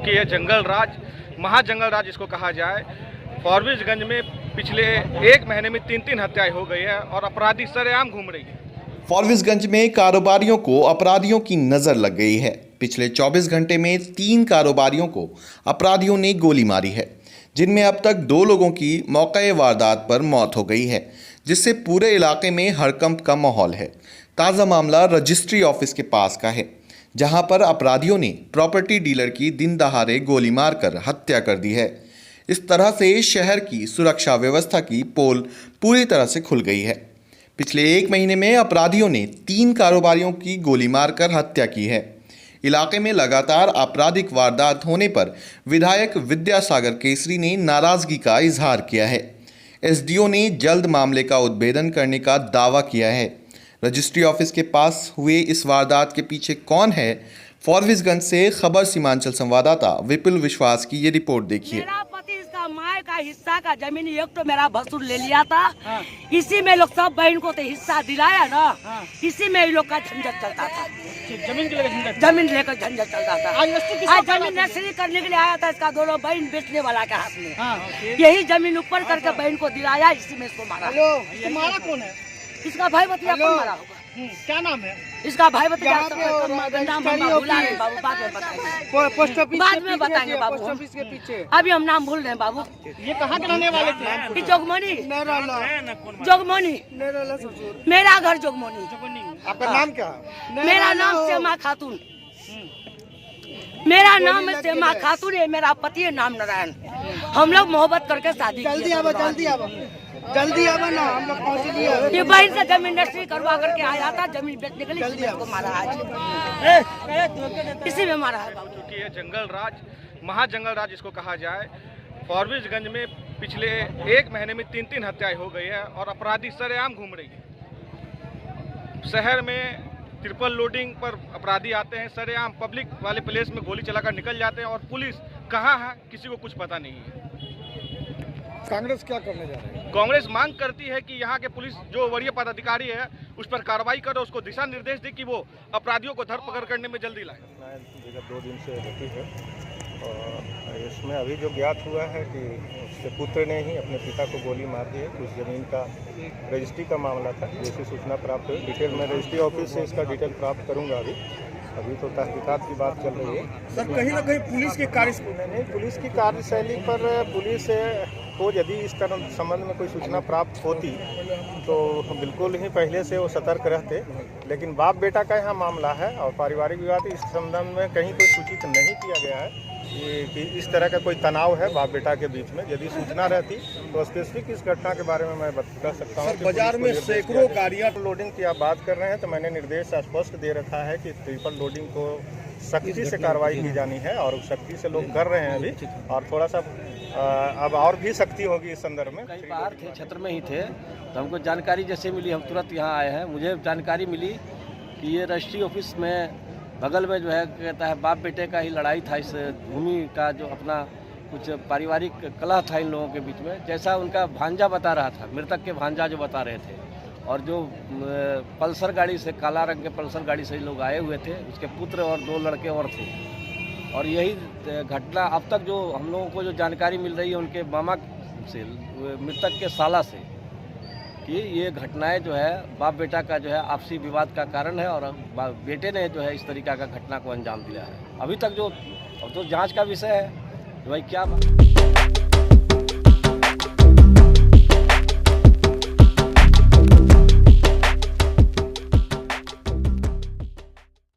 क्योंकि ये जंगल राज, महाजंगल राज इसको कहा जाए। फॉरबिसगंज में पिछले एक महीने में 3 हत्याएं हो गई है और अपराधी सरेआम घूम रही है। फॉरबिसगंज में कारोबारियों को अपराधियों की नजर लग गई है। पिछले 24 घंटे में 3 कारोबारियों को अपराधियों ने गोली मारी है, जिनमें अब तक 2 लोगों की मौके वारदात पर मौत हो गई है, जिससे पूरे इलाके में हड़कंप का माहौल है। ताज़ा मामला रजिस्ट्री ऑफिस के पास का है, जहां पर अपराधियों ने प्रॉपर्टी डीलर की दिन दहाड़े गोली मारकर हत्या कर दी है। इस तरह से शहर की सुरक्षा व्यवस्था की पोल पूरी तरह से खुल गई है। पिछले 1 महीने में अपराधियों ने 3 कारोबारियों की गोली मारकर हत्या की है। इलाके में लगातार आपराधिक वारदात होने पर विधायक विद्यासागर केसरी ने नाराजगी का इजहार किया है। एसडीओ ने जल्द मामले का उद्भेदन करने का दावा किया है। रजिस्ट्री ऑफिस के पास हुए इस वारदात के पीछे कौन है? फॉरबिसगंज से खबर सीमांचल संवाददाता विपुल विश्वास की ये रिपोर्ट देखिए। मेरा पति इसका माँ का हिस्सा का जमीन एक तो मेरा भसुर ले लिया था। इसी में लोग सब बहन को तो हिस्सा दिलाया ना। इसी में लोग का झंझट चलता था। जमीन लेकर झंझट चलता था। आज जमीन नर्सरी करने के लिए आया था इसका दोनों बहन बेचने वाला के हाथ में। यही जमीन ऊपर करके बहन को दिलाया, इसी में इसको मारा। मारा कौन है? इसका भाई बतिया कौन मारा होगा? क्या नाम है इसका भाई बतिया? नाम भूला नहीं बाबू, बाद में बताएंगे। पोस्ट ऑफिस बाद में बताएंगे बाबू। पोस्ट ऑफिस के पीछे। अभी हम नाम भूल रहे हैं बाबू। ये कहाँ के रहने वाले थे? जोगमोनी। जोगमोनी ससुर। मेरा घर जोगमोनी। आपका नाम क्या? मेरा नाम सेमा खातून। मेरा नाम है सेमा खातून है। मेरा पति है नाम नारायण। हम लोग मोहब्बत करके शादी किए। जल्दी आवा ना, हम लोग पहुँच लिए। ये बहन से जमीन रजिस्ट्री करवा करके आया था, जमीन बेचने के लिए इसको मारा आज। इसी में मारा है बाबू। क्योंकि ये जंगल राज, महाजंगल राज इसको कहा जाए। फॉरबिसगंज में पिछले 1 महीने में 3 हत्याएं हो गई है और अपराधी सरेआम घूम रही है। शहर में ट्रिपल लोडिंग पर अपराधी आते हैं, सरेआम पब्लिक वाले प्लेस में गोली चलाकर निकल जाते हैं और पुलिस कहाँ है किसी को कुछ पता नहीं है। कांग्रेस क्या करने जा रही है? कांग्रेस मांग करती है कि यहाँ के पुलिस जो वरीय पदाधिकारी है उस पर कार्रवाई करे, उसको दिशा निर्देश दे कि वो अपराधियों को धरपकड़ करने में जल्दी लाए। विगत 2 दिन से होती है और इसमें अभी जो ज्ञात हुआ है कि उसके पुत्र ने ही अपने पिता को गोली मार दी है। कुछ जमीन का रजिस्ट्री का मामला था, जैसी सूचना प्राप्त हुई। डिटेल में रजिस्ट्री ऑफिस से इसका डिटेल प्राप्त करूँगा। अभी तो तहकीकात की बात चल रही है। सर, कहीं ना कहीं पुलिस की कार्यशैली पर पुलिस को यदि इस तरह संबंध में कोई सूचना प्राप्त होती तो बिल्कुल ही पहले से वो सतर्क रहते, लेकिन बाप बेटा का यहाँ मामला है और पारिवारिक विवाद इस संबंध में कहीं कोई सूचित नहीं किया गया है कि इस तरह का कोई तनाव है बाप बेटा के बीच में। यदि सूचना रहती तो स्पेसिफिक इस घटना के बारे में मैं बता सकता हूँ। बाजार में सैकड़ों गाड़ियाँ लोडिंग की आप बात कर रहे हैं तो मैंने निर्देश स्पष्ट दे रखा है कि ट्रिपल लोडिंग को सख्ती से कार्रवाई की जानी है और सख्ती से लोग कर रहे हैं अभी, और थोड़ा सा अब और भी सख्ती होगी इस संदर्भ में। कई बार थे, क्षेत्र में ही थे, तो हमको जानकारी जैसे मिली हम तुरंत यहाँ आए हैं। मुझे जानकारी मिली कि ये रजिस्ट्री ऑफिस में बगल में जो है कहता है बाप बेटे का ही लड़ाई था। इस भूमि का जो अपना कुछ पारिवारिक कलह था इन लोगों के बीच में, जैसा उनका भांजा बता रहा था, मृतक के भांजा जो बता रहे थे। और जो पल्सर गाड़ी से, काला रंग के पल्सर गाड़ी से लोग आए हुए थे, उसके पुत्र और 2 लड़के और थे। और यही घटना अब तक जो हम लोगों को जो जानकारी मिल रही है उनके मामा से, मृतक के साला से, कि ये घटनाएं जो है बाप बेटा का जो है आपसी विवाद का कारण है और बेटे ने जो है इस तरीका का घटना को अंजाम दिया है। अभी तक जो अब तो जांच का विषय है भाई क्या